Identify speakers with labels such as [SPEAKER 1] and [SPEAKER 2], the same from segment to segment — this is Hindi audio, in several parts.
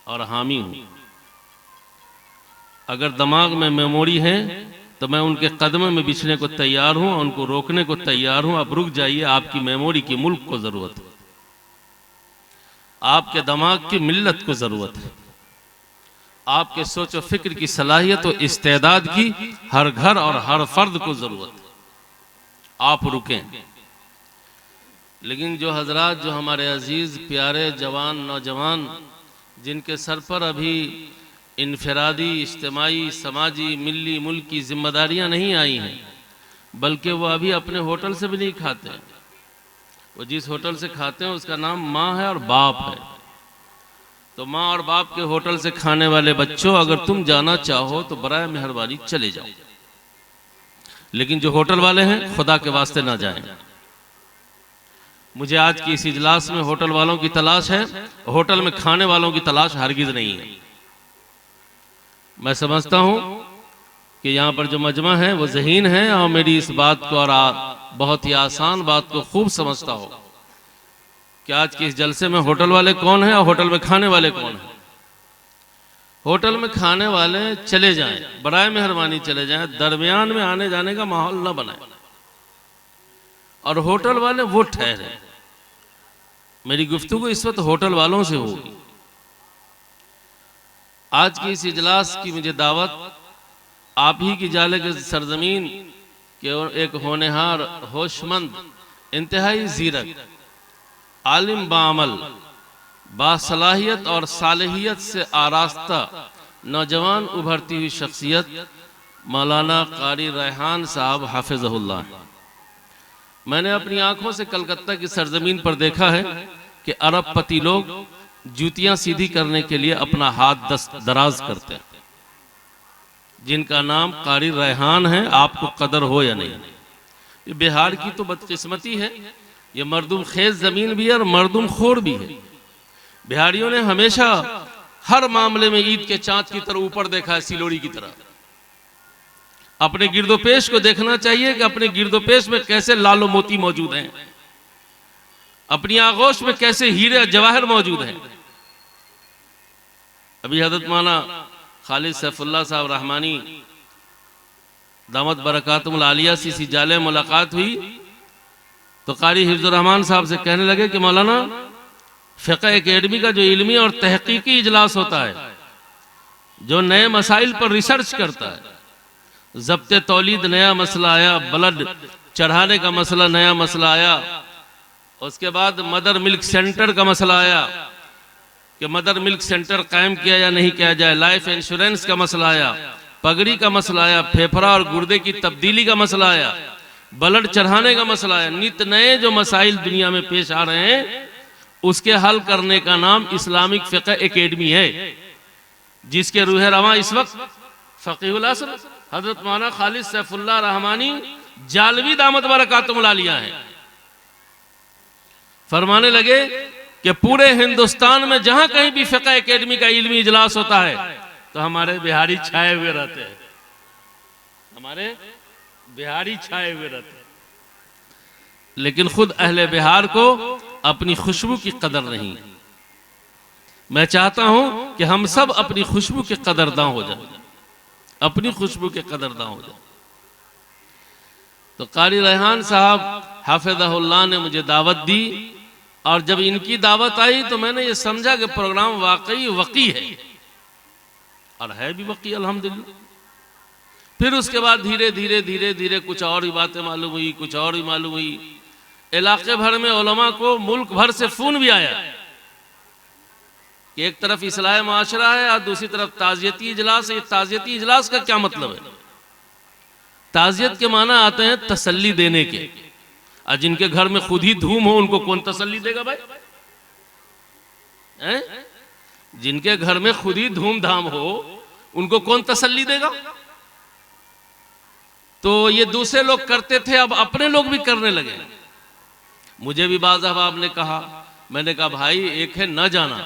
[SPEAKER 1] और हामी हूँ। अगर दिमाग में मेमोरी है तो मैं उनके कदमों में बिछने को तैयार हूँ, उनको रोकने को तैयार हूँ। अब रुक जाइए, आपकी मेमोरी की मुल्क को ज़रूरत है, आपके दिमाग की मिल्लत को ज़रूरत है, आपके सोच और फिक्र की सलाहियत और इस्तेदाद की हर घर और हर फर्द को ज़रूरत है। आप रुकें। लेकिन जो हजरात, जो हमारे अजीज़ प्यारे जवान नौजवान, जिनके सर पर अभी इनफरादी, इज्तिमाई, समाजी, मिली, मुल्क की जिम्मेदारियां नहीं आई हैं, बल्कि वो अभी अपने होटल से भी नहीं खाते हैं। वो जिस होटल से खाते हैं उसका नाम माँ है और बाप है। तो माँ और बाप के होटल से खाने वाले बच्चों, अगर तुम जाना चाहो तो बराए मेहरबानी चले जाओ, लेकिन जो होटल वाले हैं खुदा के वास्ते ना जाएं। मुझे आज की इस इजलास में होटल वालों की तलाश है, होटल में खाने वालों की तलाश हरगिज नहीं है। मैं समझता हूं कि यहाँ पर जो मजमा है वो ज़हीन है और मेरी इस बात को और बहुत ही आसान बात को खूब समझता हो कि आज के इस जलसे में होटल वाले कौन हैं और होटल में खाने वाले कौन हैं। होटल में खाने वाले चले जाएं, बराए मेहरबानी चले जाएं, दरमियान में आने जाने का माहौल न बनाए, और होटल वाले वो ठहरे। मेरी गुफ्तगू इस वक्त होटल वालों से होगी। आज की इस इजलास की मुझे दावत आप ही की जाले के सरजमीन के एक होनहार, होशमंद, इंतहाई ज़ीरक, आलिम बामल, बासलाहियत और सालेहियत से आरास्ता नौजवान उभरती हुई शख्सियत मौलाना कारी रेहान साहब हाफिज़हुल्लाह। मैंने अपनी आंखों से कलकत्ता की सरजमीन पर देखा है कि अरबपति लोग जूतियां सीधी करने के लिए अपना हाथ दराज करते हैं, जिनका नाम कारी रेहान है। आपको कदर हो या नहीं, ये बिहार की तो बदकिस्मती है, ये मर्दुम खेज ज़मीन भी है और मर्दुम खोर भी है। बिहारियों ने हमेशा हर मामले में ईद के चाँद की तरह ऊपर देखा है, सिलोड़ी की तरह। अपने गिरदोपेश को देखना चाहिए कि अपने गिरदोपेश में कैसे लालो मोती मौजूद हैं, अपनी आगोश में कैसे हीरे जवाहर मौजूद हैं। अभी हज़रत मौलाना खालिद सैफुल्लाह साहब रहमानी दामत बरकातुहुल आलिया सी जाले मुलाकात हुई तो कारी हिफ्ज़ुर रहमान साहब से कहने लगे कि मौलाना, फ़िक़्ह एकेडमी का जो इल्मी और तहक़ीक़ी इजलास होता है, जो नए मसाइल पर रिसर्च करता है, ज़ब्ते तौलीद नया मसला आया, ब्लड चढ़ाने का मसला नया मसला आया, उसके बाद मदर मिल्क सेंटर का मसला आया कि मदर मिल्क सेंटर कायम किया या नहीं किया जाए, लाइफ इंश्योरेंस का मसला आया, पगड़ी का मसला आया, फेफड़ा और गुर्दे की तब्दीली का मसला आया, ब्लड चढ़ाने का मसला आया। नित नए जो मसाइल दुनिया में पेश आ रहे हैं, उसके हल करने का नाम इस्लामिक फ़िक़्ह एकेडमी है, जिसके रूह रवां इस वक्त फ़क़ीहुल असर हज़रत मौलाना खालिद सैफुल्लाह रहमानी जालवी दामत बरकातुहुल आलिया हैं। फरमाने लगे कि पूरे हिंदुस्तान में जहां कहीं भी फ़िक़्ह एकेडमी का इल्मी इजलास होता है तो हमारे बिहारी छाए हुए रहते हैं, हमारे बिहारी छाए हुए रहते हैं। लेकिन खुद अहले बिहार को अपनी खुशबू की कदर नहीं। मैं चाहता हूं कि हम सब अपनी खुशबू के कदरदां हो जाए, अपनी खुशबू के कदरदां हो जाए। तो कारी रेहान साहब हाफिज़हुल्लाह ने मुझे दावत दी, और जब इनकी दावत आई तो मैंने ये समझा कि प्रोग्राम वाकई वकी है, और है भी वकी अल्हम्दुलिल्लाह। फिर उसके बाद धीरे धीरे धीरे धीरे कुछ और ही बातें मालूम हुई, कुछ और ही मालूम हुई। इलाके भर में उलमा को मुल्क भर से फ़ोन भी आया कि एक तरफ इस्लाह माशरा है और दूसरी तरफ ताज़ियती इजलास है। ये ताज़ियती इजलास का क्या मतलब है? ताज़ियत के माना आते हैं तसल्ली देने के, और जिनके घर में खुद ही धूम हो उनको कौन तसल्ली देगा भाई? जिनके घर में खुद ही धूमधाम हो उनको कौन तसल्ली देगा? तो ये दूसरे लोग करते थे, अब अपने लोग भी करने लगे। मुझे भी बाज़ अहबाब ने कहा, मैंने कहा भाई एक है न जाना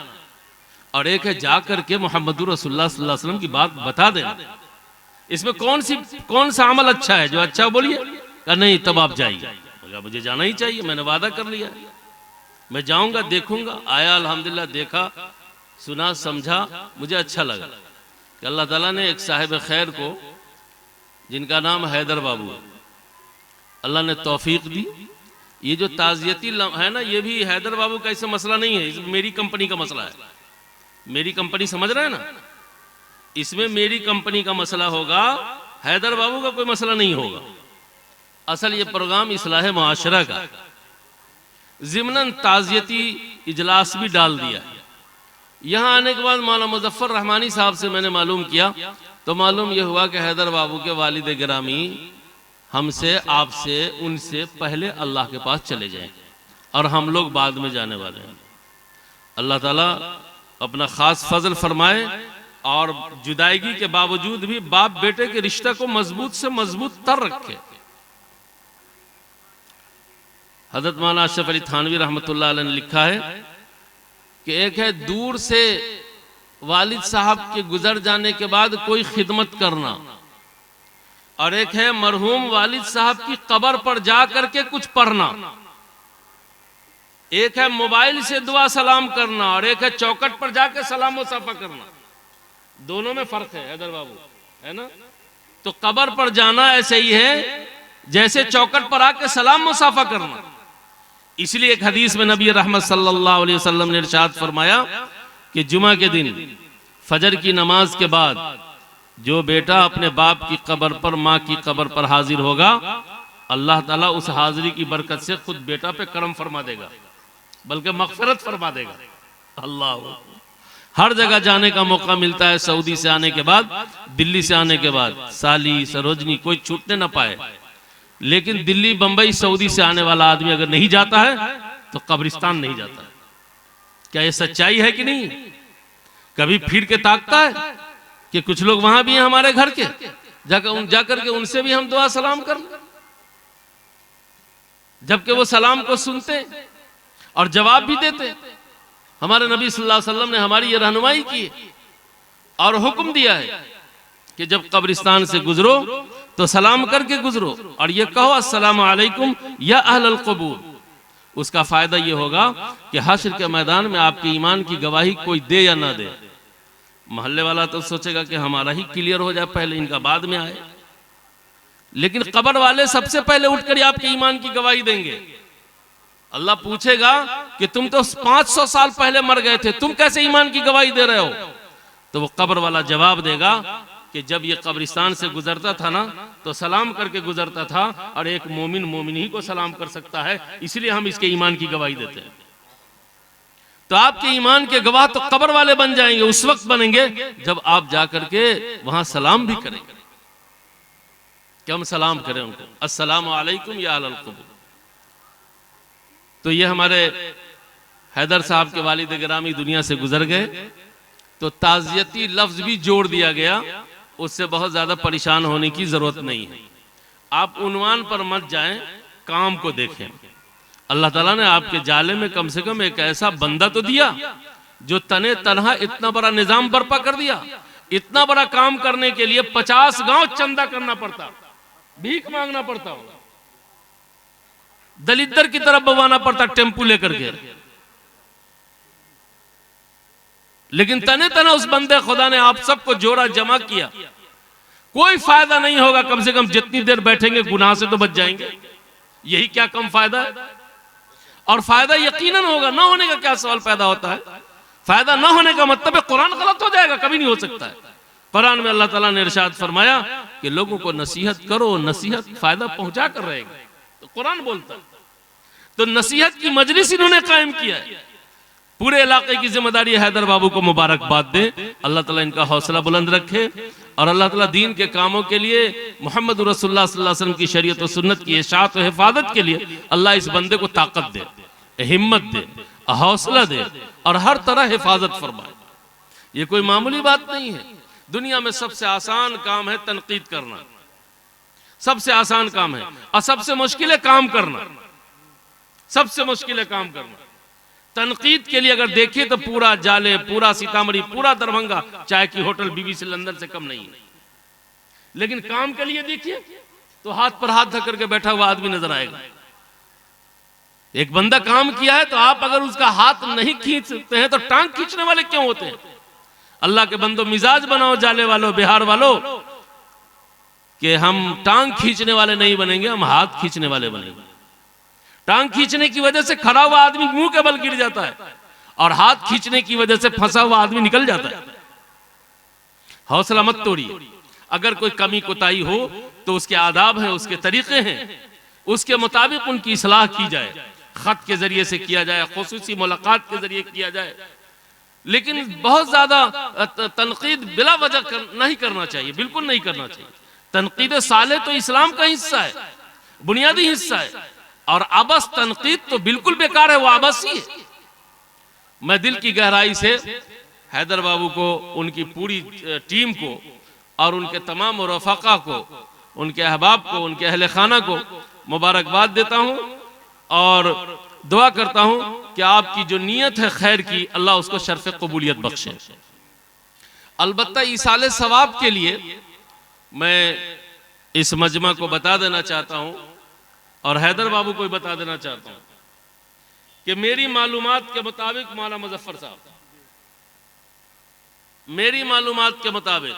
[SPEAKER 1] और एक है जा करके मोहम्मदुर रसूलुल्लाह सल्लल्लाहु अलैहि वसल्लम की बात बता देना। इसमें कौन सा अमल अच्छा है? जो अच्छा बोलिए। कहा नहीं, तब आप जाइए। मुझे जाना ही चाहिए, मैंने वादा कर लिया, मैं जाऊंगा, देखूंगा। आया अल्हम्दुलिल्लाह, देखा सुना समझा, मुझे अच्छा लगा कि अल्लाह ताला ने एक साहिब खैर को, जिनका नाम हैदर बाबू है, अल्लाह ने तौफीक दी। ये जो ताज़ियती है ना, ये भी हैदर बाबू का ऐसा मसला नहीं है, इसमें मेरी कंपनी का मसला है। मेरी कंपनी समझ रहे हैं ना, इसमें मेरी कंपनी का मसला होगा, हैदर बाबू का कोई मसला नहीं होगा। असल ये प्रोग्राम इस्लाह मुआशरा का, ज़िमनन ताज़ियती इजलास भी डाल दिया। यहाँ आने के बाद मौलाना मुज़फ़्फ़र रहमानी साहब से मैंने मालूम किया, तो मालूम यह हुआ कि हैदर बाबू के वालिद गिरामी हमसे, आपसे, उनसे पहले अल्लाह के पास चले जाएं और हम लोग बाद में जाने वाले हैं। अल्लाह ताला अपना ख़ास फजल फरमाए और जुदाईगी के बावजूद भी बाप बेटे के रिश्ते को मजबूत से मजबूत तर रखे। हज़रत मौलाना अशरफ अली थानवी रहमतुल्लाह अलैह ने लिखा है कि एक है दूर से वालिद साहब के गुजर जाने के बाद कोई खिदमत करना, और एक है मरहूम वालिद साहब की कब्र पर जा करके कुछ पढ़ना। एक है मोबाइल से दुआ सलाम करना और एक है चौखट पर जाके सलाम मुसाफा करना। दोनों में फर्क है हैदर बाबू, है ना। तो कब्र पर जाना ऐसे ही है जैसे चौखट पर आके सलाम मुसाफा करना। इसलिए एक हदीस में नबी रहमत सल्लल्लाहु अलैहि वसल्लम ने इरशाद फरमाया कि जुमा के दिन फजर की नमाज के बाद जो बेटा अपने बाप की कब्र पर, माँ की कब्र पर हाजिर होगा, अल्लाह ताला उस हाजिरी की बरकत से खुद बेटा पे करम फरमा देगा, बल्कि मग़फ़िरत फरमा देगा। अल्लाह, हर जगह जाने का मौका मिलता है। सऊदी से आने के बाद, दिल्ली से आने के बाद, साली सरोजनी कोई छूटने ना पाए, लेकिन दिल्ली बंबई सऊदी से आने वाला आदमी अगर नहीं जाता है तो कब्रिस्तान नहीं जाता है। क्या ये सच्चाई है कि नहीं? कभी फिर के ताकता है कि कुछ लोग वहां भी हैं हमारे घर के, जाकर के उनसे भी हम दुआ सलाम कर, जबकि वो सलाम को सुनते और जवाब भी देते। हमारे नबी सल्लल्लाहु अलैहि वसल्लम ने हमारी ये रहनुमाई की और हुक्म दिया है कि जब कब्रिस्तान से गुजरो तो सलाम करके गुजरो और ये कहो अस्सलामु अलैकुम या अहलल क़ुबूर। उसका फायदा ये होगा कि हश्र के मैदान में आपके ईमान की गवाही कोई दे या ना दे, मोहल्ले वाला तो सोचेगा कि हमारा ही क्लियर हो जाए पहले, इनका बाद में आए। लेकिन कब्र वाले सबसे पहले उठकर आपके ईमान की गवाही देंगे। अल्लाह पूछेगा कि तुम तो 500 साल पहले मर गए थे, तुम कैसे ईमान की गवाही दे रहे हो? तो वो कब्र वाला जवाब देगा कि जब ये कब्रिस्तान से गुजरता था ना तो सलाम करके गुजरता था, और एक मोमिन मोमिन ही को सलाम कर सकता है, इसलिए हम इसके ईमान की गवाही देते हैं। तो आपके ईमान के गवाह तो कब्र वाले बन जाएंगे, उस वक्त बनेंगे जब आप जाकर के वहां सलाम भी करेंगे। कि हम सलाम करें उनको, अस्सलामु अलैकुम या अहलल क़ुबूर। तो ये हमारे हैदर साहब के वालिद गिरामी दुनिया से गुजर गए, तो ताज़ियती लफ्ज भी जोड़ दिया गया, उससे बहुत ज्यादा परेशान होने की जरूरत नहीं है। आप उन्वान पर मत जाएं, काम को देखें। अल्लाह ताला ने आपके जाले में कम से कम एक ऐसा बंदा तो दिया जो तने तनहा इतना बड़ा निजाम बर्पा कर दिया। इतना बड़ा काम करने के लिए 50 गांव चंदा करना पड़ता, भीख मांगना पड़ता होगा, दलिद्दर की तरफ बवाना पड़ता टेम्पू लेकर के। लेकिन तने तना उस बंदे खुदा ने आप सबको जोड़ा जमा किया। कोई फायदा नहीं होगा, कम से कम जितनी देर बैठेंगे गुनाह से तो बच जाएंगे, यही क्या कम फायदा है। और फायदा यकीनन होगा, ना होने का क्या सवाल पैदा होता है। फायदा ना होने का मतलब है कुरान गलत हो जाएगा, कभी नहीं हो सकता है। कुरान में अल्लाह ताला ने इरशाद फरमाया कि लोगों को नसीहत करो, नसीहत फायदा पहुंचा कर रहेगी, तो कुरान बोलता है। तो नसीहत की मजलिस इन्होंने कायम किया है। पूरे इलाके की जिम्मेदारी हैदर बाबू को मुबारकबाद दे, अल्लाह ताला इनका हौसला बुलंद रखे और अल्लाह ताला दीन के कामों के लिए, मोहम्मद रसूलुल्लाह सल्लल्लाहु अलैहि वसल्लम की शरीयत और सुन्नत की इशाअत और हिफाजत के लिए अल्लाह इस बंदे को ताकत दे, हिम्मत दे, हौसला दे और हर तरह हिफाजत फरमाए। ये कोई मामूली बात नहीं है। दुनिया में सबसे आसान काम है तनकीद करना, सबसे आसान काम है, और सबसे मुश्किल है काम करना, सबसे मुश्किल है काम करना। तनकीद के लिए अगर देखें तो पूरा जाले, पूरा सीतामढ़ी, पूरा दरभंगा चाय की होटल बीबीसी लंदन से कम नहीं है। लेकिन काम के लिए देखिए तो हाथ पर हाथ धर करके बैठा हुआ आदमी नजर आएगा। एक बंदा काम किया है तो आप अगर उसका हाथ नहीं खींचते हैं तो टांग खींचने वाले क्यों होते हैं? अल्लाह के बंदो मिजाज बनाओ जाले वालों, बिहार वालों, कि हम टांग खींचने वाले नहीं बनेंगे, हम हाथ खींचने वाले बनेंगे। टांग खींचने की वजह से खड़ा हुआ आदमी मुंह के बल गिर जाता है और हाथ खींचने की वजह से फंसा हुआ आदमी निकल जाता है। हौसला मत तोड़िए। अगर कोई कमी कोताही हो तो उसके आदाब हैं, उसके तरीके हैं, उसके मुताबिक उनकी इस्लाह की जाए। खत के जरिए से किया जाए, खुसूसी मुलाकात के जरिए किया जाए, लेकिन बहुत ज्यादा तनकीद बिला वजह नहीं करना चाहिए, बिल्कुल नहीं करना चाहिए। तनकीद साले तो इस्लाम का हिस्सा है, बुनियादी हिस्सा है, और आबस तनकीद तो बिल्कुल बेकार है, वो आबसी है। मैं दिल की गहराई से हैदर बाबू को, उनकी पूरी टीम को और उनके तमाम रफ़ाक़ा को, उनके अहबाब को, उनके अहले खाना को मुबारकबाद देता हूं और दुआ करता हूं कि आपकी जो नीयत है खैर की, अल्लाह उसको शर्फ़ कबूलियत बख्शे। अलबत्ता ईसाले सवाब के लिए मैं इस मजमा को बता देना चाहता हूं और हैदर बाबू को भी बता देना चाहता हूं कि मेरी मालूमात के मुताबिक, मौलाना मुजफ्फर साहब, मेरी मालूमात के मुताबिक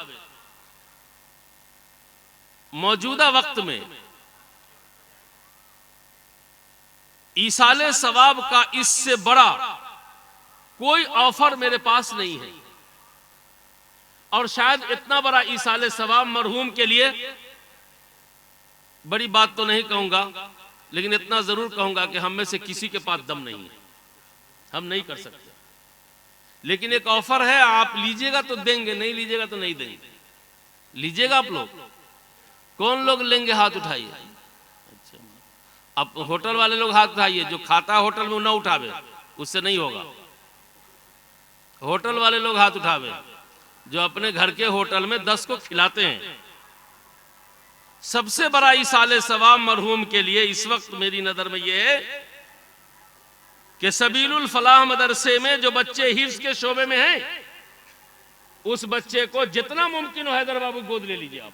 [SPEAKER 1] मौजूदा वक्त में ईसाले सवाब का इससे बड़ा कोई ऑफर मेरे पास नहीं है। और शायद इतना बड़ा ईसाले सवाब मरहूम के लिए, बड़ी बात तो नहीं कहूंगा, लेकिन इतना जरूर कहूंगा कि हम में से किसी के पास दम नहीं है, हम नहीं कर सकते। लेकिन एक ऑफर है, आप लीजिएगा तो देंगे, नहीं लीजिएगा तो नहीं देंगे। लीजिएगा आप लोग? कौन लोग लेंगे? हाथ उठाइए। अच्छा, अब होटल वाले लोग हाथ उठाइए। जो खाता होटल में ना उठावे, उससे नहीं होगा। होटल वाले लोग हाथ उठावे जो अपने घर के होटल में 10 को खिलाते हैं। सबसे बड़ा इसाले सवाब मरहूम के लिए इस वक्त मेरी नजर में यह है कि सबीलुल फलाह मदरसे में जो बच्चे हिफ्ज के शोबे में हैं, उस बच्चे को जितना मुमकिन हो हैदर बाबू गोद ले लीजिए आप,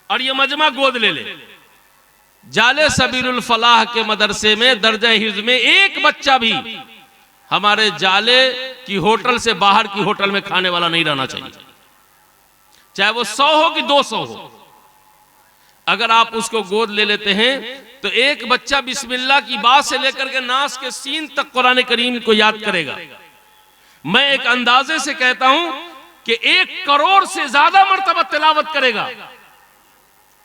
[SPEAKER 1] और ये मजमा गोद ले ले। जाले सबीलुल फलाह के मदरसे में दर्जा हिफ्ज में एक बच्चा भी हमारे जाले की होटल से बाहर की होटल में खाने वाला नहीं रहना चाहिए, चाहे वो 100 हो कि 200 हो। अगर आप उसको गोद ले लेते हैं तो एक बच्चा बिस्मिल्लाह की बात से लेकर के नास के सीन तक कुरान करीम को याद करेगा। मैं एक अंदाजे से कहता हूं कि 1 करोड़ से ज्यादा मर्तबा तिलावत करेगा,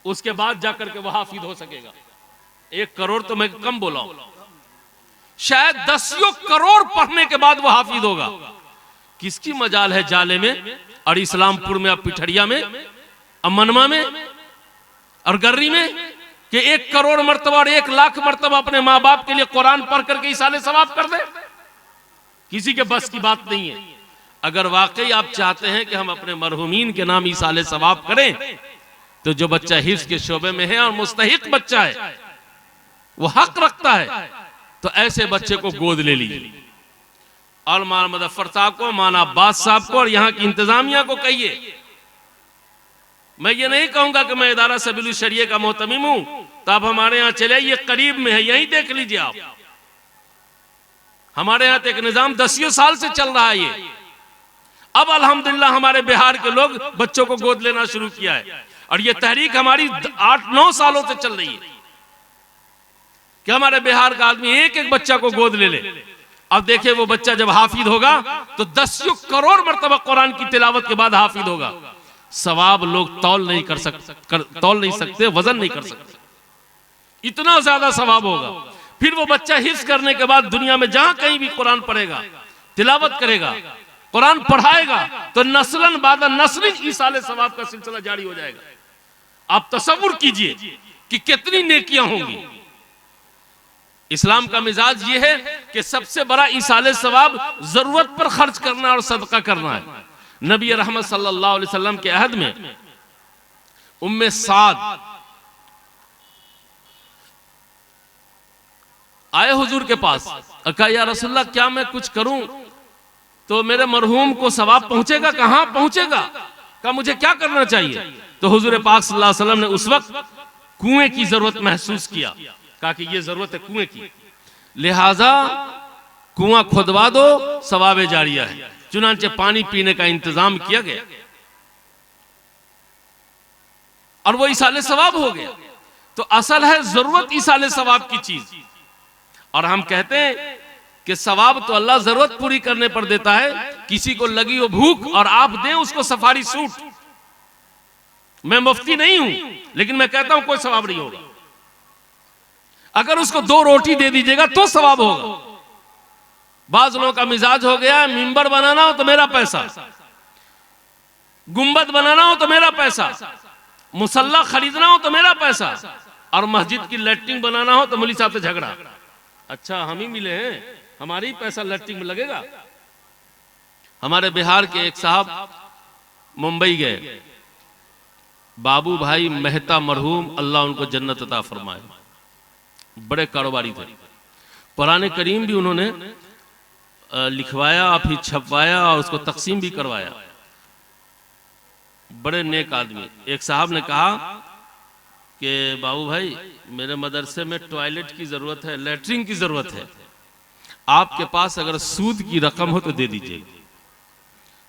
[SPEAKER 1] उसके बाद जाकर के वह हाफिज हो सकेगा। 1 करोड़ तो मैं कम बोला हूं, शायद 10 करोड़ पढ़ने के बाद वह हाफिज होगा। किसकी मजाल है जाले में और इस्लामपुर में, अब पिठरिया में, अब मनवा में और गर्री में कि 1 करोड़ मर्तबा और 1 लाख मर्तबा अपने माँ बाप के लिए कुरान पढ़ करके इसाले सवाब कर दे? किसी के बस की बात नहीं है। अगर वाकई आप चाहते हैं कि हम अपने मरहूमीन के नाम इसाले सवाब करें, तो जो बच्चा हिफ्ज के शोबे में है और मुस्तहिक बच्चा है, वो हक रखता है, तो ऐसे बच्चे को गोद ले लीजिए। और मौलाना मुजफ्फर साहब को, मौलाना अब्बास साहब को और यहाँ की इंतजामिया को कहिए। मैं ये नहीं कहूंगा कि मैं इदारा सबीलुल शरिया का मोहतमीम हूं, तो आप हमारे यहाँ चले, ये करीब में है, यहीं देख लीजिए आप। हमारे यहाँ तो एक निजाम 10 साल से चल रहा है ये। अब अल्हम्दुलिल्लाह हमारे बिहार के लोग बच्चों को गोद लेना शुरू किया है, और ये तहरीक हमारी 8-9 सालों से चल रही है कि हमारे बिहार का आदमी एक बच्चा को गोद ले ले। अब देखिए वो बच्चा जब हाफिज होगा तो 10 करोड़ मर्तबा कुरान की तिलावत के बाद हाफिज होगा। सवाब लोग तौल नहीं सकते, वजन नहीं कर सकते, इतना ज्यादा सवाब होगा। फिर वो बच्चा हिफ्ज करने के बाद दुनिया में जहां कहीं भी कुरान पढ़ेगा, तिलावत करेगा, कुरान पढ़ाएगा, तो नस्लन बाद नस्लिन इसाले सवाब का सिलसिला जारी हो जाएगा। आप तसव्वुर कीजिए कि कितनी नेकियां होंगी। इस्लाम का मिजाज ये है कि सबसे बड़ा इसाले सवाब जरूरत पर खर्च करना और सदका करना है। नबी रहमत सल्लल्लाहु अलैहि वसल्लम के अहद में उम्मे साद आए हुजूर के पास, कहा या रसूलल्लाह क्या मैं कुछ करूं तो मेरे मरहूम को सवाब पहुंचेगा? कहां पहुंचेगा? कहा मुझे क्या करना चाहिए? तो हुजूर पाक सल्लल्लाहु अलैहि वसल्लम ने उस वक्त कुएं की जरूरत महसूस किया कहा कि ये जरूरत है कुएं की, लिहाजा कुआं खुदवा दो, सवाब जारिया है। चुनांचे पानी पीने का इंतजाम किया गया और वो इसाले सवाब हो गया। तो असल है जरूरत इसाले सवाब की चीज। और हम कहते हैं कि सवाब तो अल्लाह जरूरत पूरी करने पर देता है। किसी को लगी हो भूख और आप दें उसको सफारी सूट, मैं मुफ्ती नहीं हूं लेकिन मैं कहता हूं कोई सवाब नहीं होगा। अगर उसको 2 रोटी दे दीजिएगा तो सवाब होगा। बाज लोगों का मिजाज हो गया, मिंबर बनाना हो तो मेरा पैसा, गुंबद बनाना हो तो मेरा पैसा, मुसल्ला खरीदना हो तो मेरा पैसा, और मस्जिद की लैट्रिन बनाना हो तो मौलवी साहब से झगड़ा। अच्छा हम ही मिले हैं, हमारे ही पैसा लैट्रिन में लगेगा। हमारे बिहार के एक साहब मुंबई गए, बाबू भाई मेहता मरहूम, अल्लाह उनको जन्नत अता फरमाए, बड़े कारोबारी थे। कुरान करीम भी उन्होंने लिखवाया, फिर छपवाया और उसको तकसीम भी करवाया। बड़े नेक आदमी। एक साहब ने कहा कि बाबू भाई मेरे मदरसे में टॉयलेट की जरूरत है, लैट्रिन की जरूरत है, आपके पास अगर सूद की रकम हो तो दे दीजिए।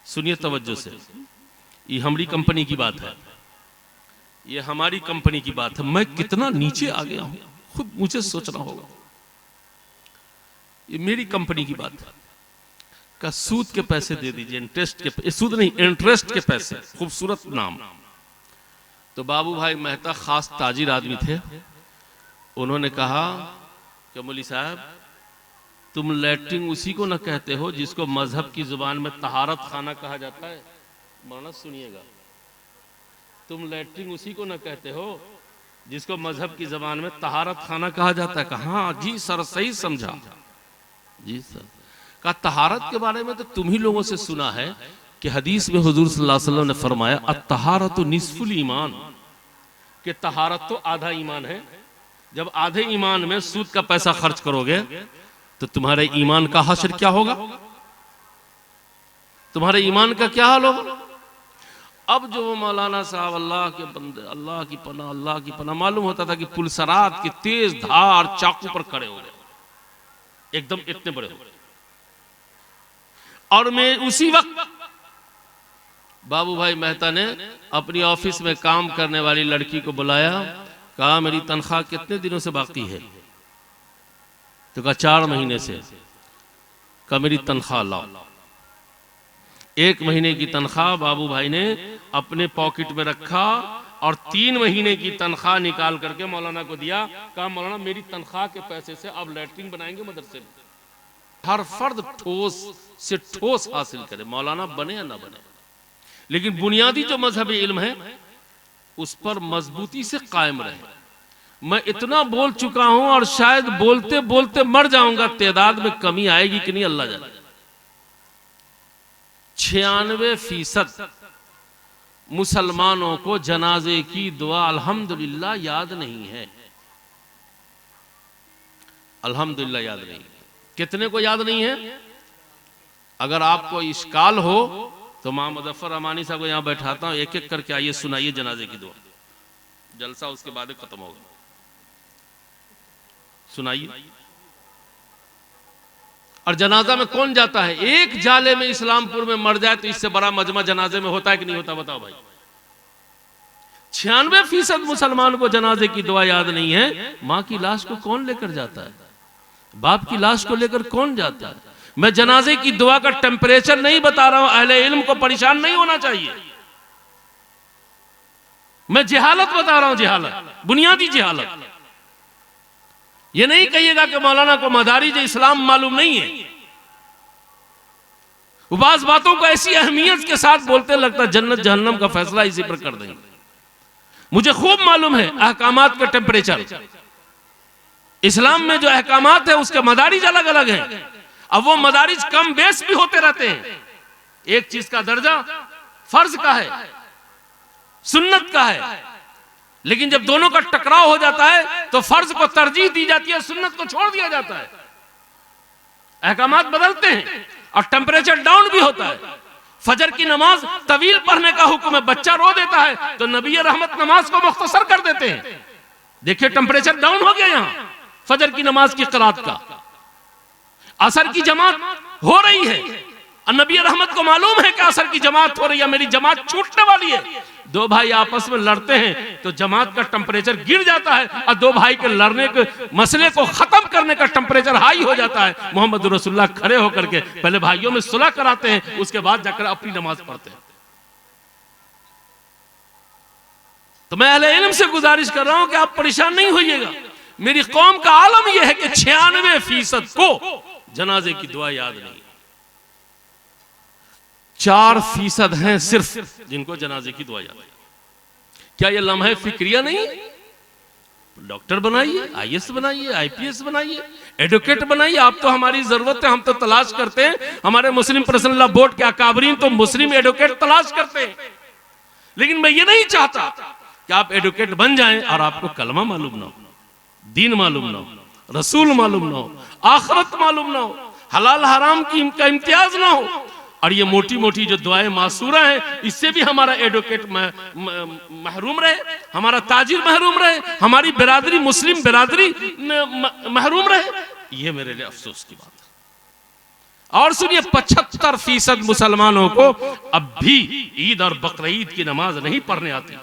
[SPEAKER 1] सुनिए तवज्जो से, ये हमारी कंपनी की बात है, ये हमारी कंपनी की बात है। मैं कितना नीचे आ गया हूं, खुद मुझे सोचना होगा। ये मेरी कंपनी की बात है। का सूद के पैसे दे दीजिए, इंटरेस्ट के, सूद नहीं इंटरेस्ट के पैसे, खूबसूरत नाम। तो बाबू भाई मेहता खास ताजिर आदमी थे, उन्होंने कहा कि मौलवी साहब तुम लैट्रिन उसी को न कहते हो जिसको मजहब की जुबान में तहारत खाना कहा जाता है। माना सुनिएगा, तुम लैट्रिन उसी को न कहते हो जिसको मजहब की जुबान में तहारत खाना कहा जाता है। कहा जी सर सही समझा, जी सर। का तहारत के बारे में तो तुम ही लोगों से सुना है कि हदीस में हुजूर सल्लल्लाहु अलैहि वसल्लम ने फरमाया अत्तहारतु निस्फुल ईमान, कि तहारत तो आधा ईमान है। जब आधे ईमान में सूद का पैसा खर्च करोगे तो तुम्हारे ईमान का हश्र क्या होगा, तुम्हारे ईमान का क्या हाल होगा। अब जो मौलाना साहब अल्लाह के बंदे, अल्लाह की पनाह, अल्लाह की पनाह, मालूम होता था कि पुलसरात की तेज धार चाकू पर खड़े हो गए, एकदम इतने बड़े हो गए। और मैं उसी वक्त बाबू भाई मेहता ने अपनी ऑफिस में काम करने वाली लड़की को बुलाया, कहा मेरी तनख्वाह कितने दिनों से बाकी है। तो कहा 4 महीने से। कहा मेरी तनख्वाह लाओ। 1 महीने की तनख्वाह बाबू भाई ने अपने पॉकेट में रखा और 3 महीने की तनख्वाह निकाल करके मौलाना को दिया। कहा मौलाना मेरी तनख्वाह के पैसे से अब लैट्रिन बनाएंगे मदरसे में। हर फर्द ठोस से ठोस हासिल करे, मौलाना बने या ना बने, लेकिन बुनियादी जो मजहबी इल्म है उस पर मजबूती से कायम रहे। मैं इतना बोल चुका हूं और शायद बोलते बोलते मर जाऊंगा, तादाद में कमी आएगी कि नहीं अल्लाह जाने। 96% मुसलमानों को जनाजे की दुआ अल्हम्दुलिल्लाह याद नहीं है, अल्हम्दुलिल्लाह याद नहीं। कितने को याद नहीं है? अगर आपको इश्काल हो तो मां मुजफ्फर अमानी साहब को यहां बैठाता हूं, एक एक करके आइए सुनाइए जनाजे की दुआ। जलसा उसके बाद खत्म होगा, सुनाइए। और जनाजा में कौन जाता है? एक जाले में इस्लामपुर में मर जाए तो इससे बड़ा मजमा जनाजे में होता है कि नहीं होता? बताओ भाई। 96% मुसलमान को जनाजे की दुआ याद नहीं है। मां की लाश को कौन लेकर जाता है? बाप की लाश को लेकर कौन जाता है? मैं जनाजे की दुआ का टेम्परेचर नहीं बता रहा हूं, अहले इल्म को परेशान नहीं होना चाहिए। मैं जिहालत बता रहा हूं, जिहालत, बुनियादी जिहालत। ये नहीं कहिएगा कि मौलाना को मदारिज इस्लाम मालूम नहीं है। वो बाज बातों को ऐसी अहमियत के साथ बोलते लगता जन्नत जहन्नम का फैसला इसी पर कर देंगे। मुझे खूब मालूम है अहकामात का टेम्परेचर। इस्लाम में जो अहकामात है उसके मदारिज अलग अलग हैं। अब वो मदारिज कम बेस भी होते रहते हैं। एक चीज का दर्जा फर्ज का है, सुन्नत का है, लेकिन जब दोनों का टकराव हो जाता है तो फर्ज को तरजीह दी जाती है, सुन्नत को छोड़ दिया जाता है। अहकामात बदलते हैं और टेम्परेचर डाउन भी होता है। फजर की नमाज तवील पढ़ने का हुक्म है, बच्चा रो देता है तो नबी रहमत नमाज को मुख्तसर कर देते हैं। देखिए टेम्परेचर डाउन हो गया यहां।
[SPEAKER 2] फजर की नमाज की क़रात का, असर की जमात हो रही है, नबी रहमत को मालूम है कि असर की जमात हो रही है, मेरी जमात छूटने वाली है। दो भाई आपस में लड़ते हैं तो जमात का टेम्परेचर गिर जाता है, और दो भाई के लड़ने के मसले को खत्म करने का टेम्परेचर हाई हो जाता है। मोहम्मद रसूलुल्लाह खड़े होकर के पहले भाइयों में सुलह कराते हैं, उसके बाद जाकर अपनी नमाज पढ़ते हैं। तो मैं अहले इल्म से गुजारिश कर रहा हूं कि आप परेशान नहीं होइएगा। मेरी कौम का आलम यह है कि 96% को जनाजे की दुआ याद नहीं, 4% हैं सिर्फ जिनको जनाजे की दुआ याद है। क्या यह लम्हा फिक्रिया नहीं? डॉक्टर बनाइए, IAS बनाइए, IPS बनाइए, एडवोकेट बनाइए। आप तो हमारी जरूरत है, हम तो तलाश करते हैं, हमारे मुस्लिम पर्सनल लॉ बोर्ड के अकाबरीन तो मुस्लिम एडवोकेट तलाश करते हैं। लेकिन मैं ये नहीं चाहता कि आप एडवोकेट बन जाएं और आपको कलमा मालूम ना हो, दीन मालूम ना हो, रसूल मालूम ना हो, आखिरत मालूम ना हो, हलाल हराम की का इम्तियाज ना हो, और ये मोटी मोटी जो दुआएं मासूरा हैं, इससे भी हमारा एडवोकेट महरूम रहे, हमारा ताजिर महरूम रहे, हमारी बिरादरी मुस्लिम बिरादरी महरूम रहे। ये मेरे लिए अफसोस की बात है। और सुनिए, 75% मुसलमानों को अब भी ईद और बकरीद की नमाज नहीं पढ़ने आती।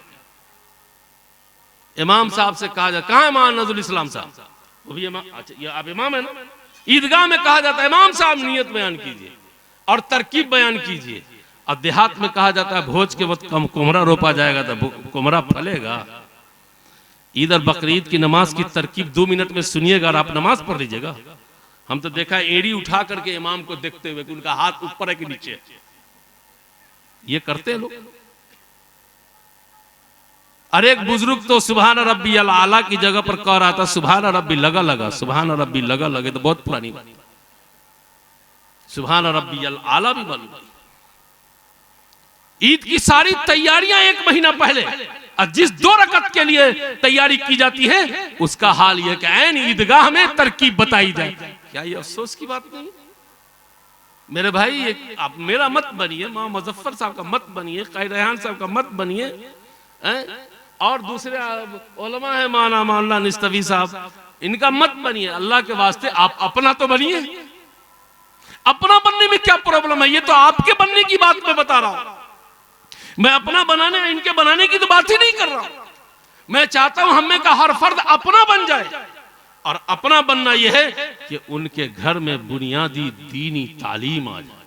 [SPEAKER 2] इमाम साहब से कहा जाता, कहाँ इमाम नजुल इस्लाम साहब? वो भी इमाम, अच्छा ये आप इमाम है ना? ईदगाह में कहा जाता है इमाम साहब नियत बयान कीजिए और तरकीब बयान कीजिए। और देहात में कहा जाता है भोज के वक्त कुमरा रोपा जाएगा तो कुमरा फलेगा। ईद और बकरीद की नमाज की तरकीब 2 मिनट में सुनिएगा और आप नमाज पढ़ लीजिएगा। हम तो देखा एड़ी उठा करके इमाम को देखते हुए कि उनका हाथ ऊपर है कि नीचे, ये करते हैं लोग। अरे एक बुजुर्ग तो सुभान रब्बी अल आला की जगह पर कह रहा था सुभान रब्बी लगा लगा, सुभान रब्बी लगा लगे, तो बहुत पुरानी बात। सुभान रब्बी अल आला भी मालूम। ईद की सारी तैयारियां 1 महीना पहले, और जिस 2 रकत के लिए तैयारी की जाती है उसका हाल यह कि ऐन ईदगाह में तरकीब बताई जाए। क्या ये अफसोस की बात नहीं? मेरे भाई, आप मेरा मत बनिए, मां मुजफ्फर साहब का मत बनिए, कायद रेहान साहब का मत बनिए, और दूसरे उलमा है माना मौलाना निस्तवी साहब, इनका मत बनिए। अल्लाह के वास्ते आप अपना तो बनिए। अपना बनने में क्या प्रॉब्लम है? ये तो आपके बनने की बात मैं बता रहा हूं। मैं अपना बनाने, इनके बनाने की तो बात ही नहीं कर रहा हूं। मैं चाहता हूं हमें का हर फर्द अपना बन जाए, और अपना बनना यह है कि उनके घर में बुनियादी दीनी तालीम आ जाए।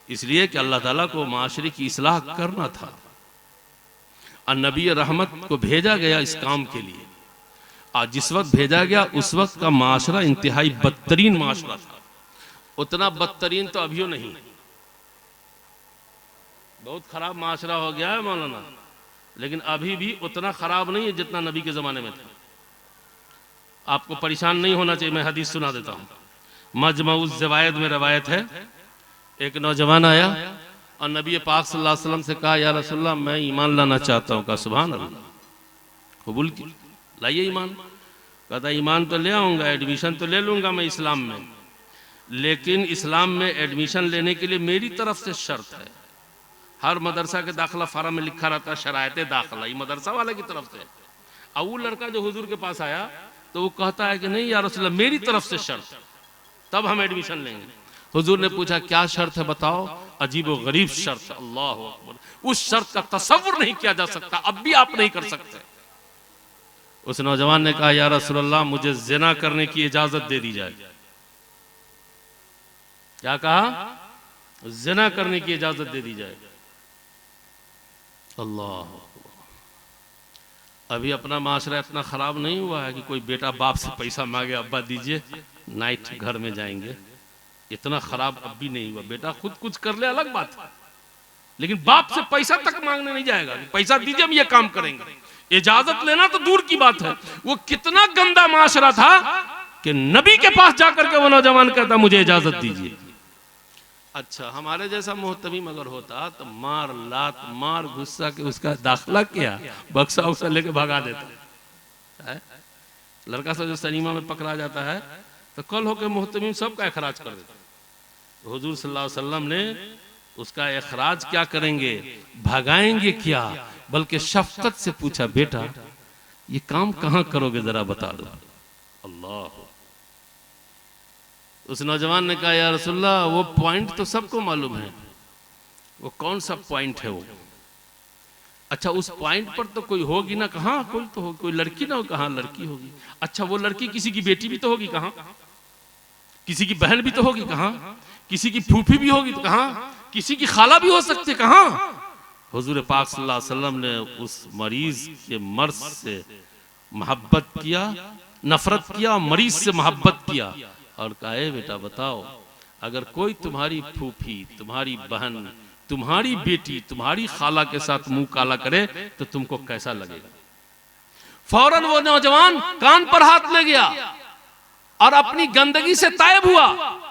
[SPEAKER 2] इसलिए कि अल्लाह ताला को माशरे की इस्लाह करना था और नबी रहमत को भेजा गया इस काम के लिए। आज जिस वक्त भेजा गया उस वक्त का माशरा इंतहाई बदतरीन माशरा था। उतना बदतरीन तो अभियो नहीं, बहुत खराब माशरा हो गया है मौलाना, लेकिन अभी भी उतना खराब नहीं है जितना नबी के ज़माने में था। आपको परेशान नहीं होना चाहिए, मैं हदीस सुना देता हूँ। मजमउज़ ज़वायद में रवायत है, एक नौजवान आया और नबी पाक सल्लल्लाहु अलैहि वसल्लम से कहा, या रसूलल्लाह मैं ईमान लाना चाहता हूँ। कहा सुभान अल्लाह, कबूल की, लाइए ईमान। कहता ईमान तो ले आऊँगा, एडमिशन तो ले लूँगा मैं इस्लाम में, लेकिन इस्लाम में एडमिशन लेने के लिए मेरी तरफ से शर्त है। हर मदरसा के दाखिला फार्म में लिखा रहता है शरायते दाखिला, ये मदरसा वाले की तरफ से। अब वो लड़का जो हुजूर के पास आया तो वो कहता है कि नहीं या रसूलल्लाह मेरी तरफ से शर्त, तब हम एडमिशन लेंगे। हुजूर ने पूछा क्या शर्त है बताओ? अजीब व गरीब शर्त, अल्लाह अकबर। उस शर्त का तसव्वुर नहीं किया जा सकता, अब भी आप नहीं कर सकते। उस नौजवान ने कहा या रसूलल्लाह मुझे ज़िना करने की इजाजत दे दी जाए। क्या कहा? ज़िना करने की इजाजत दे दी जाए। अल्लाह, अभी अपना माशरा इतना खराब नहीं हुआ है कि कोई बेटा बाप से पैसा मांगे, अब्बा दीजिए नाइट घर में जाएंगे। इतना खराब अब भी नहीं हुआ। बेटा खुद कुछ कर ले अलग बात है, लेकिन बाप से पैसा तक मांगने नहीं जाएगा, पैसा दीजिए हम ये काम करेंगे। इजाजत लेना तो दूर की बात है। वो कितना गंदा माशरा था कि नबी के पास जाकर के वो नौजवान कहता मुझे इजाजत दीजिए। अच्छा, हमारे जैसा मोहतमीम अगर होता तो मार लात मार गुस्सा के उसका दाखिला किया, बक्सा उक्सा लेके भगा देता है। लड़का सा जो सनीमा में पकड़ा जाता है तो कल होकर मोहतमीम सबका अखराज कर देता है। हुजूर सल्लल्लाहु अलैहि वसल्लम ने उसका अखराज क्या करेंगे, भगाएंगे क्या, बल्कि शफकत से पूछा बेटा ये काम कहाँ करोगे जरा बता दो।
[SPEAKER 1] अल्लाह। उस नौजवान ने कहा या रसूलल्लाह वो पॉइंट तो सबको मालूम है, वो कौन सा पॉइंट है वो? अच्छा उस पॉइंट पर तो कोई होगी ना? कहाँ कोई तो होगी, कोई लड़की ना हो, कहाँ लड़की होगी? अच्छा वो लड़की किसी की बेटी भी तो होगी, कहाँ? किसी की बहन भी तो होगी, कहाँ? किसी की फूफी भी होगी तो कहाँ? किसी की खाला भी हो सकती है, कहाँ? हुजूर पाक सल्लल्लाहु अलैहि वसल्लम ने उस मरीज के मर्ज से मोहब्बत किया, नफरत किया, मरीज से मोहब्बत किया और कहा ए बेटा बताओ, अगर कोई तुम्हारी फूफी, तुम्हारी बहन, तुम्हारी बेटी, तुम्हारी खाला के साथ मुंह काला करे तो तुमको कैसा लगेगा? फौरन वो नौजवान कान पर हाथ ले गया और अपनी गंदगी से तायब हुआ।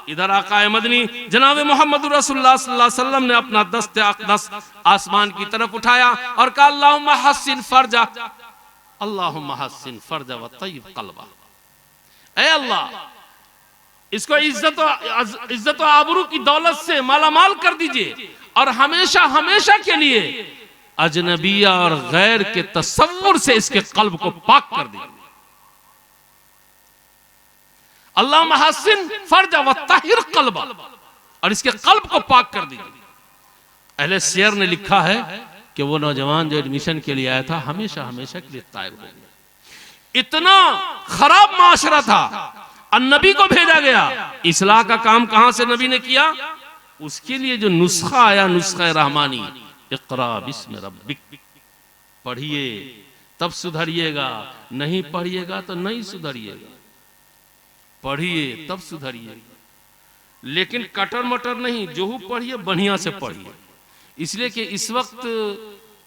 [SPEAKER 1] इधर आका मदनी जनाब मोहम्मद रसूलुल्लाह सल्लल्लाहु अलैहि वसल्लम ने अपना दस्ते अक़दस आसमान की तरफ उठाया और कहा अल्लाहुम्मा हस्सिन फरजा, अल्लाहुम्मा हस्सिन फरजा व तय्यिब क़ल्बा। ऐ अल्लाह इसको इज्जत और आबरू की दौलत से मालामाल कर दीजिए और हमेशा हमेशा के लिए अजनबिया और गैर के तसव्वुर से इसके कल्ब को पाक कर दीजिए। अल्लाह महसिन फर्ज व ताहिर कल्बा, और इसके कल्ब को पाक कर दीजिए। अहले सियर ने लिखा है कि वो नौजवान जो एडमिशन के लिए आया था हमेशा हमेशा के लिए तायब हो गया। इतना खराब माशरा था, नबी को भेजा गया। इस्लाह का काम कहां से नबी ने किया? उसके लिए जो नुस्खा आया, नुस्खा रहमानी, इक़रा बिस्मि रब्बिक, पढ़िए तब सुधरिएगा, नहीं पढ़िएगा तो नहीं सुधरिएगा, पढ़िए तब सुधरिएगा। लेकिन कटर मटर नहीं, जो पढ़िए बढ़िया से पढ़िए। इसलिए कि इस वक्त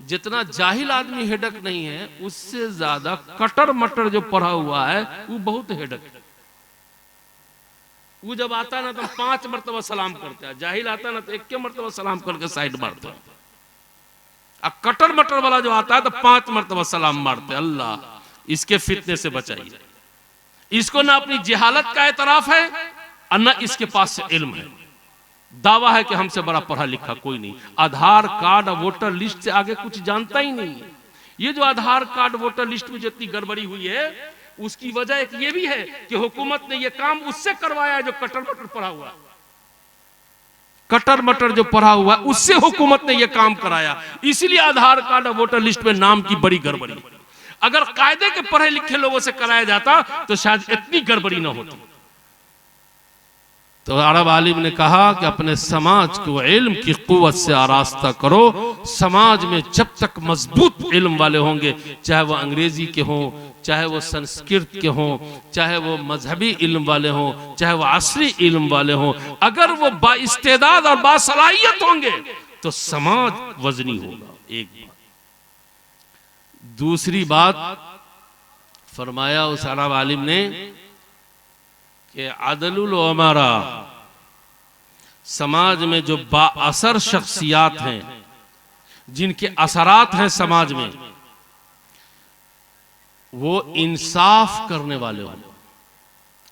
[SPEAKER 1] जितना जाहिल आदमी हेडक नहीं है, उससे ज्यादा कटर मटर जो पढ़ा हुआ है वो बहुत हेडक है। वो जब आता ना तो 5 मरतबा सलाम करता है, जाहिल आता ना तो 1 मरतबा सलाम करके साइड मारता है। अब कटर मटर वाला जो आता है तो 5 मरतबा सलाम मारते। अल्लाह इसके फितने से बचाइए। इसको ना अपनी जहालत का एतराफ है और ना इसके पास से इल्म है। दावा है कि हमसे बड़ा पढ़ा लिखा कोई नहीं। आधार कार्ड और वोटर लिस्ट से आगे कुछ जानता ही नहीं। ये जो आधार कार्ड वोटर लिस्ट में जितनी गड़बड़ी हुई है उसकी वजह एक ये भी है कि हुकूमत ने ये काम उससे करवाया जो कटर मटर पढ़ा हुआ। कटर मटर जो पढ़ा हुआ उससे हुकूमत ने ये काम कराया। इसीलिए आधार कार्ड और वोटर लिस्ट में नाम की बड़ी गड़बड़ी। अगर कायदे के पढ़े लिखे लोगों से कराया जाता तो शायद इतनी गड़बड़ी ना होती। तो अरब आलिम ने कहा कि अपने समाज को इल्म की कुव्वत से आरास्ता करो। समाज में जब तक मजबूत इल्म वाले होंगे, चाहे वो अंग्रेजी के हों, चाहे वो संस्कृत के हों, चाहे वो मजहबी इल्म वाले हों, चाहे वो असली इल्म वाले हों, अगर वो बाइस्तेदाद और बासलाहियत होंगे तो समाज वजनी होगा। एक बात। दूसरी बात फरमाया उस अरब आलिम ने कि अदलुल उमरा, समाज में जो बाअसर शख्सियात हैं, जिनके असरात हैं समाज में, वो इंसाफ करने वाले हों।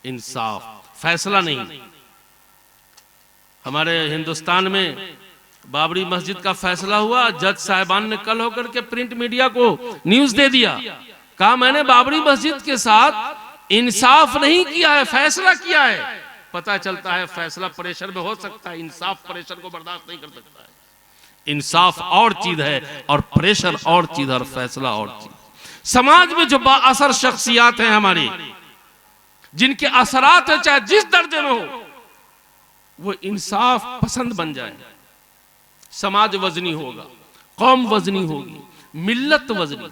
[SPEAKER 1] इंसाफ, फैसला नहीं। हमारे हिंदुस्तान में बाबरी मस्जिद का फैसला हुआ, जज साहिबान ने कल होकर के प्रिंट मीडिया को न्यूज दे दिया, कहा मैंने बाबरी मस्जिद के साथ इंसाफ नहीं किया है, फैसला किया है। पता चलता है फैसला प्रेशर में हो सकता है, इंसाफ प्रेशर को बर्दाश्त नहीं कर सकता है। इंसाफ और चीज है और प्रेशर और चीज और फैसला और चीज। समाज में जो बाअसर शख्सियात हैं हमारी, जिनके असरात है चाहे जिस दर्जे में हो, वो इंसाफ पसंद बन जाए, समाज वजनी होगा, कौम वजनी होगी, मिल्लत वजनी,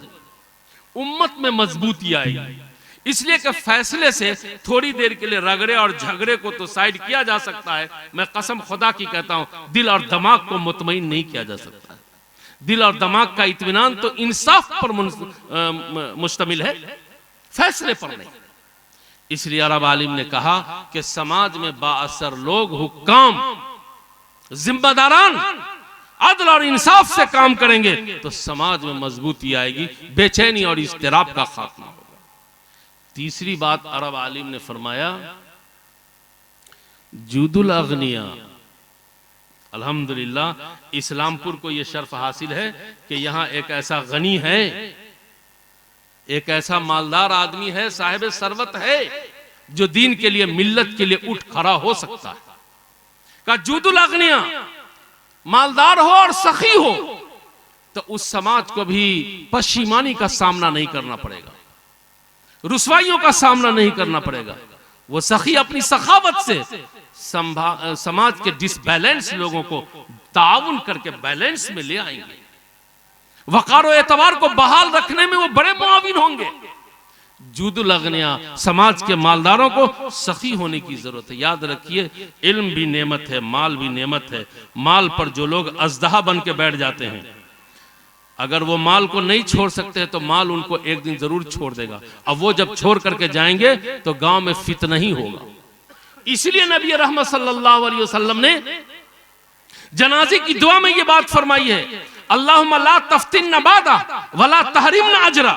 [SPEAKER 1] उम्मत में मजबूती आएगी। इसलिए कि फैसले से थोड़ी देर के लिए रगड़े और झगड़े को तो साइड किया जा सकता है, मैं कसम खुदा की कहता हूं, दिल और दिमाग को मुतमईन नहीं किया जा सकता है। दिल और दिमाग का इत्मीनान तो इंसाफ पर मुश्तमिल है, फैसले पर नहीं। इसलिए अरब आलिम ने कहा कि समाज में बाअसर लोग, हुक्काम, जिम्मेदारान अदल और इंसाफ से काम करेंगे तो समाज में मजबूती आएगी, बेचैनी और इस्तिराब का खात्मा होगा। तीसरी बात अरब आलिम ने फरमाया, जुदुल अगनिया। अल्हम्दुलिल्लाह इस्लामपुर को यह शर्फ हासिल है कि यहां एक ऐसा गनी है, एक ऐसा मालदार आदमी है, साहिब सरवत है
[SPEAKER 2] जो दीन के लिए, मिल्लत के लिए उठ खड़ा हो सकता है। का जूदुल अगनिया, मालदार हो और सखी हो तो उस समाज को भी पश्चिमानी का सामना नहीं करना पड़ेगा, रुसवाइयों का सामना नहीं करना पड़ेगा। वो सखी अपनी सखावत से समाज के डिसबैलेंस लोगों को ताउन करके बैलेंस में ले आएंगे। वकार और एतबार को बहाल रखने में वो बड़े मुआविन होंगे। जूदुल अगनिया, समाज के मालदारों को सखी होने की जरूरत है। याद रखिए, इल्म भी नेमत है, माल भी नेमत है। माल पर जो लोग अजदहा बन के बैठ जाते हैं, अगर वो माल को नहीं छोड़ सकते तो माल उनको एक दिन जरूर छोड़ देगा। अब वो जब छोड़ करके जाएंगे तो गांव में फितना ही होगा। इसलिए नबी रहमत सल्लल्लाहु अलैहि वसल्लम ने जनाजे की दुआ में ये बात फरमाई है, अल्लाहुम्मा ला तफ्तिन बादा वला तहरिमना अजरा,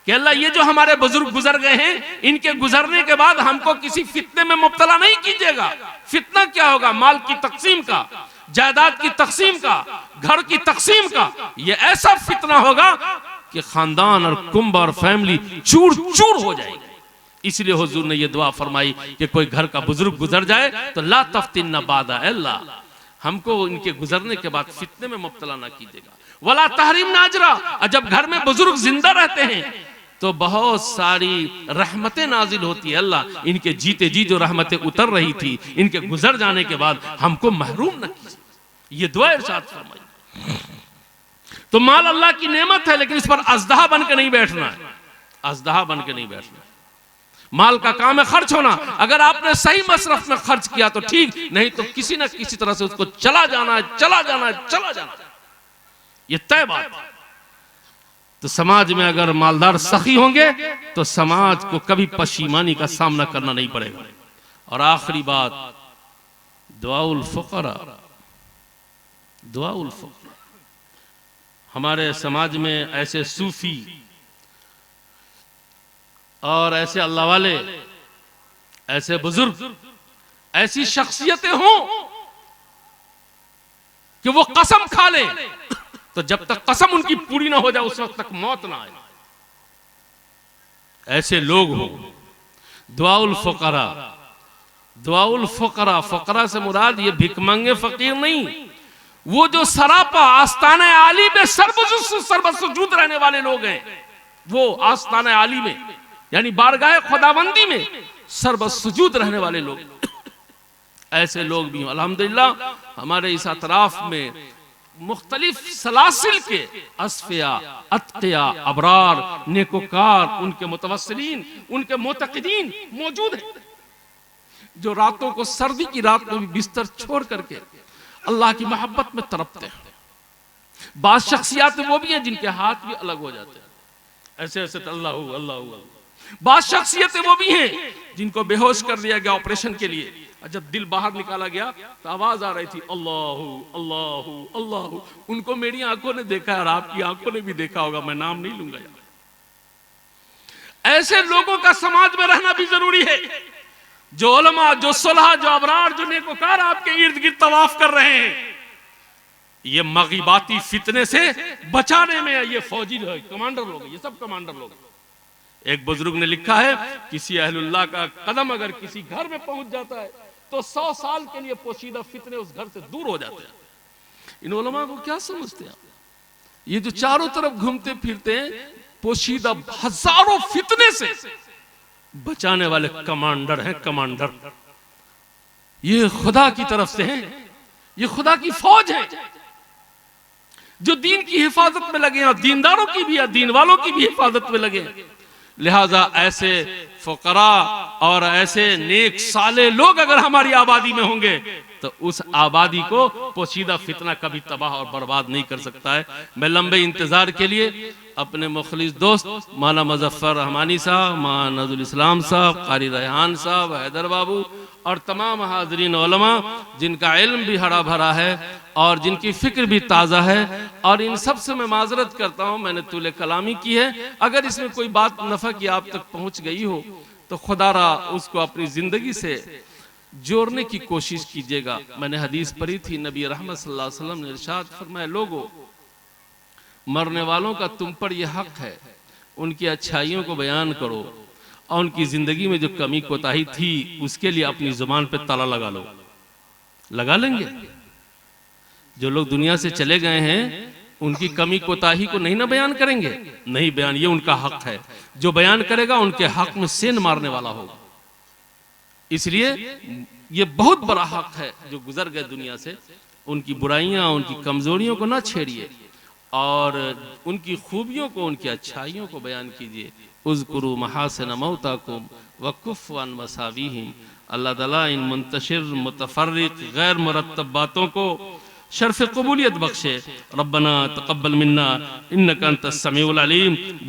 [SPEAKER 2] कि अल्लाह ये जो हमारे बुजुर्ग गुजर गए हैं, इनके गुजरने के बाद हमको किसी फितने में मुब्तला नहीं कीजिएगा। फितना क्या होगा? माल की तकसीम का, जायदाद की तकसीम का, घर की तकसीम का। ये ऐसा फितना होगा कि खानदान और कुंभ और फैमिली चूर चूर हो जाएगी। इसलिए हुजूर ने ये दुआ फरमाई कि कोई घर का बुजुर्ग गुजर जाए तो ला तफ्तिन बादा, अल्लाह हमको इनके गुजरने के बाद फितने में मुब्तला ना कीजिएगा। वला तहरीम नाजरा, और जब घर में बुजुर्ग जिंदा रहते हैं तो बहुत सारी रहमतें नाजिल होती है। अल्लाह इनके जीते जी जो रहमतें उतर रही थी, इनके गुजर जाने के बाद हमको महरूम न कीजिए। ये दुआ इरशाद फरमाई। तो माल अल्लाह की नेमत है, लेकिन इस पर अजदहा बन के नहीं बैठना है। अजदहा बन के नहीं बैठना। माल का काम है खर्च होना। अगर आपने सही मसरफ में खर्च किया तो ठीक, नहीं तो किसी ना किसी तरह से उसको चला जाना है, चला जाना है, चला जाना है। ये तय बात है। तो समाज में अगर मालदार सखी होंगे तो समाज को कभी पशीमानी का सामना करना नहीं पड़ेगा। और आखिरी बात, दुआउल फुकरा। दुआउल फुकरा, हमारे समाज में ऐसे सूफी और ऐसे अल्लाह वाले, ऐसे बुजुर्ग, ऐसी शख्सियतें हों कि वो कसम खा ले तो जब तक कसम उनकी पूरी ना हो जाए उस वक्त तक मौत ना आए, ऐसे लोग हों। दुआउल फुकरा, दुआउल फुकरा, फुकरा से मुराद ये भिखमंगे फकीर नहीं, वो जो सरापा आस्ताना आली में सर्वसुजूद रहने वाले लोग हैं। वो आस्ताना आली में यानी बारगाह खुदाबंदी में सर्वसुजूद रहने वाले लोग, ऐसे लोग भी। अल्हम्दुलिल्लाह हमारे इस अतराफ में मुख्तलिफ सलासिल के अस्फिया, अत्किया, अबरार, नेकोकार, उनके मुतवस्सिलीन, उनके मुतक़िदीन मौजूद हैं, जो रातों को, सर्दी की रात में भी बिस्तर छोड़ करके अल्लाह की मोहब्बत में तड़पते हैं। बात शख्सियात वो भी हैं जिनके हाथ भी अलग हो जाते हैं, ऐसे ऐसे अल्लाह अल्लाह। बात शख्सियतें वो भी हैं जिनको बेहोश कर दिया गया ऑपरेशन के लिए, और जब दिल बाहर निकाला गया तो आवाज आ रही थी अल्लाह अल्लाह अल्लाह। उनको मेरी आंखों ने देखा है और आपकी आंखों ने भी देखा होगा, मैं नाम नहीं लूंगा यार। ऐसे लोगों का समाज में रहना भी जरूरी है, जो उलमा, जो सुलहा, जो अबरार, जो नेकोकार आपके इर्द गिर्द तवाफ कर रहे हैं। ये मगीबाती फितने से बचाने में ये फौजी लोग, कमांडर लोग, ये सब कमांडर लोग। एक बुजुर्ग ने लिखा है, किसी अहलुल्लाह का कदम अगर किसी घर में पहुंच जाता है तो 100 साल के लिए पोशीदा फितने उस घर से दूर हो जाते हैं। इन उलमा को क्या समझते हैं? ये जो चारों तरफ घूमते फिरते हैं, पोशीदा हजारों फितने से बचाने वाले कमांडर हैं, कमांडर। ये खुदा की तरफ से हैं, ये खुदा की फौज है जो दीन की हिफाजत में लगे हैं, और दीनदारों की भी, दीन वालों की भी हिफाजत में लगे हैं। लिहाजा ऐसे फुकरा और ऐसे नेक साले लोग अगर हमारी आबादी में होंगे तो उस आबादी को पोशीदा फितना कभी तबाह और बर्बाद नहीं कर सकता है। मैं लंबे इंतजार के लिए अपने मुखलिस दोस्त मौलाना मुजफ्फर रहमानी साहब, मौलाना नज़रुल इस्लाम साहब, कारी रेहान साहब, हैदर बाबू और तमाम हाज़रीन उलमा जिनका इल्म भी हरा भरा है और जिनकी फिक्र भी ताज़ा है, और इन सब से मैं माजरत करता हूँ, मैंने तूले कलामी की है। अगर इसमें कोई बात नफ़ा की आप तक पहुँच गई हो तो खुदारा उसको अपनी ज़िंदगी से जोड़ने की कोशिश कीजिएगा। मैंने हदीस पढ़ी थी, नबी रहमत सल्लल्लाहु अलैहि वसल्लम ने इरशाद फरमाया, लोगों, मरने वालों का तुम पर यह हक है, उनकी अच्छाइयों को बयान करो और उनकी जिंदगी में जो कमी कोताही थी उसके लिए अपनी जुबान पे ताला लगा लो। लगा लेंगे? जो लोग दुनिया से चले गए हैं उनकी कमी कोताही को नहीं ना बयान करेंगे? नहीं बयान, ये उनका हक है। जो बयान करेगा उनके हक में सेंध मारने वाला होगा। इसलिए ये बहुत बड़ा हक है जो गुजर गए दुनिया से, उनकी बुराइयां उनकी कमजोरियों को ना छेड़िए और उनकी खूबियों को उनकी अच्छाइयों को बयान कीजिए। उज़कुरू महासिन मौताकुम वकुफ़्फ़ु अन मसावीहिम। अल्लाह ताला इन मुंतशिर मुतफर्रिक गैर मुरत्तब बातों को शर्फ कबूलियत बख्शे। रब्बना तक़ब्बल मिन्ना इन्नका अंतस समीउल अलीम।